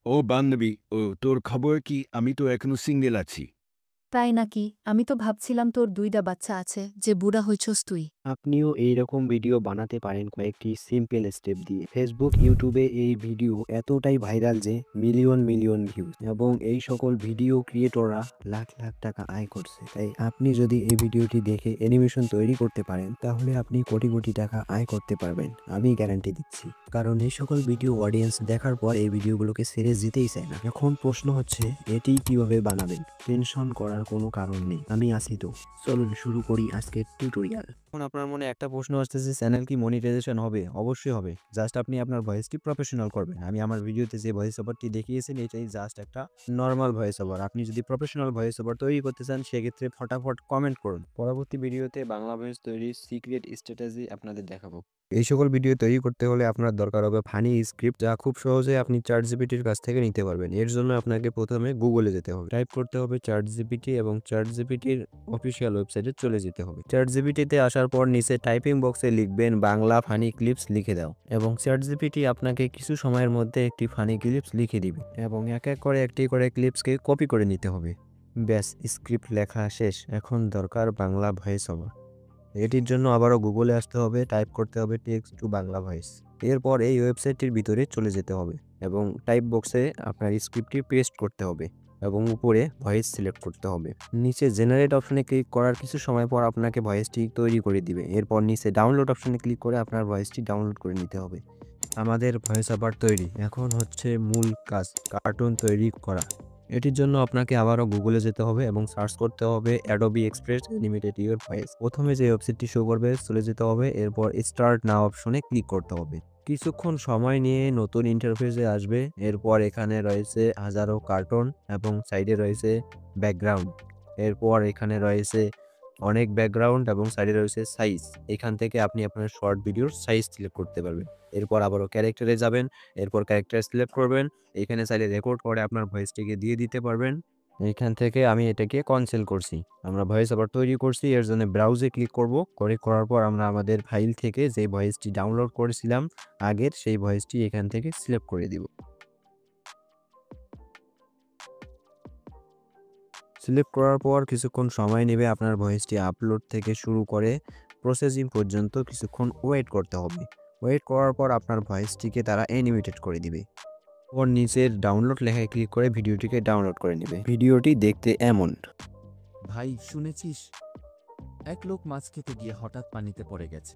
ও বান্ধবী, তোর খবর কি? আমি তো এখনো সিঙ্গেল আছি। তাই নাকি? আমি তো ভাবছিলাম তোর ২ টা বাচ্চা আছে, যে বুড়া হইছস তুই। আপনিও এইরকম ভিডিও বানাতে পারেন কয়েকটি সিম্পল স্টেপ দিয়ে। ফেসবুক, ইউটিউবে এই ভিডিও এতটাই ভাইরাল যে মিলিয়ন মিলিয়ন ভিউজ, এবং এই সকল ভিডিও ক্রিয়েটররা লাখ লাখ টাকা আয় করছে। তাই আপনি যদি এই ভিডিওটি দেখে অ্যানিমেশন তৈরি করতে পারেন, তাহলে আপনি কোটি কোটি টাকা আয় করতে পারবেন, আমি গ্যারান্টি দিচ্ছি। কারণ এই সকল ভিডিও অডিয়েন্স দেখার পর এই ভিডিওগুলোকে ছেড়ে যেতেই চায় না। এখন প্রশ্ন হচ্ছে এটি কিভাবে বানাবেন। টেনশন করার কোনো কারণ নেই, আমি আছি তো। চলুন শুরু করি আজকের টিউটোরিয়াল। এখন আপনার মনে একটা প্রশ্ন আসতেছে, চ্যানেল কি মনিটাইজেশন হবে? অবশ্যই হবে। জাস্ট আপনি আপনার ভয়েসটি প্রফেশনাল করবেন। আমি আমার ভিডিওতে যে ভয়েস ওভারটি দেখিয়েছেন এটাই জাস্ট একটা নরমাল ভয়েস ওভার। আপনি যদি প্রফেশনাল ভয়েস ওভার তৈরি করতে চান সেক্ষেত্রে ফটাফট কমেন্ট করুন। পরবর্তী ভিডিওতে বাংলা ভয়েস তৈরির সিক্রেট স্ট্র্যাটেজি আপনাদের দেখাবো। এই সকল ভিডিও তৈরি করতে হলে আপনার দরকার হবে ফানি স্ক্রিপ্ট, যা খুব সহজে আপনি ChatGPT-র কাছ থেকে নিতে পারবেন। এর জন্য আপনাকে প্রথমে গুগলে যেতে হবে, টাইপ করতে হবে ChatGPT এবং ChatGPT-র অফিসিয়াল ওয়েবসাইটে চলে যেতে হবে। ChatGPT-তে আসার পর নিচে টাইপিং বক্সে লিখবেন বাংলা ফানি ক্লিপস লিখে দাও, এবং ChatGPT আপনাকে কিছু সময়ের মধ্যে একটি ফানি ক্লিপস লিখে দিবে, এবং এক এক করে একটি করে ক্লিপসকে কপি করে নিতে হবে। ব্যাস, স্ক্রিপ্ট লেখা শেষ। এখন দরকার বাংলা ভয়েস ওভার। এটির জন্য আবারও গুগলে আসতে হবে, টাইপ করতে হবে টেক্সট টু বাংলা ভয়েস। এরপর এই ওয়েবসাইটটির ভিতরে চলে যেতে হবে এবং টাইপ বক্সে আপনার স্ক্রিপ্টটি পেস্ট করতে হবে এবং উপরে ভয়েস সিলেক্ট করতে হবে। নিচে জেনারেট অপশনে ক্লিক করার কিছু সময় পর আপনাকে ভয়েসটি তৈরি করে দিবে। এরপর নিচে ডাউনলোড অপশনে ক্লিক করে আপনার ভয়েসটি ডাউনলোড করে নিতে হবে। আমাদের ভয়েস ওভার তৈরি। এখন হচ্ছে মূল কাজ, কার্টুন তৈরি করা। এটির জন্য আপনাকে আবারও গুগলে যেতে হবে এবং সার্চ করতে হবে Adobe express animated your voice. প্রথমে যে ওয়েবসাইটটি শো করবে চলে যেতে হবে, এরপর স্টার্ট নাও অপশনে ক্লিক করতে হবে। কিছুক্ষণ সময় নিয়ে নতুন ইন্টারফেসে আসবে। এরপর এখানে রয়েছে হাজারো কার্টুন এবং সাইডে রয়েছে ব্যাকগ্রাউন্ড। এরপর এখানে রয়েছে অনেক ব্যাকগ্রাউন্ড এবং সাইডে রয়েছে সাইজ। এখান থেকে আপনি আপনার শর্ট ভিডিওর সাইজ সিলেক্ট করতে পারবেন। এরপর আবারও ক্যারেক্টারে যাবেন, এরপর ক্যারেক্টার সিলেক্ট করবেন। এখানে চাইলে রেকর্ড করে আপনার ভয়েসটিকে দিয়ে দিতে পারবেন। এইখান থেকে আমি এটাকে ক্যান্সেল করছি। আমরা ভয়েস আবার তৈরি করছি, এর জন্য ব্রাউজে ক্লিক করব। করার পর আমরা আমাদের ফাইল থেকে যে ভয়েসটি ডাউনলোড করেছিলাম আগের, সেই ভয়েসটি এখান থেকে সিলেক্ট করে দিব। সিলেক্ট করার পর কিছুক্ষণ সময় নেবে আপনার ভয়েসটি আপলোড থেকে শুরু করে প্রসেসিং পর্যন্ত কিছুক্ষণ ওয়েট করতে হবে। ওয়েট করার পর আপনার ভয়েসটিকে তারা অ্যানিমেটেড করে দিবে। ওর নিচের ডাউনলোড লেখায় ক্লিক করে ভিডিওটিকে ডাউনলোড করে নেবে। ভিডিওটি দেখতে এমন। ভাই শুনেছিস, এক লোক মাছ খেতে গিয়ে হঠাৎ পানিতে পড়ে গেছে।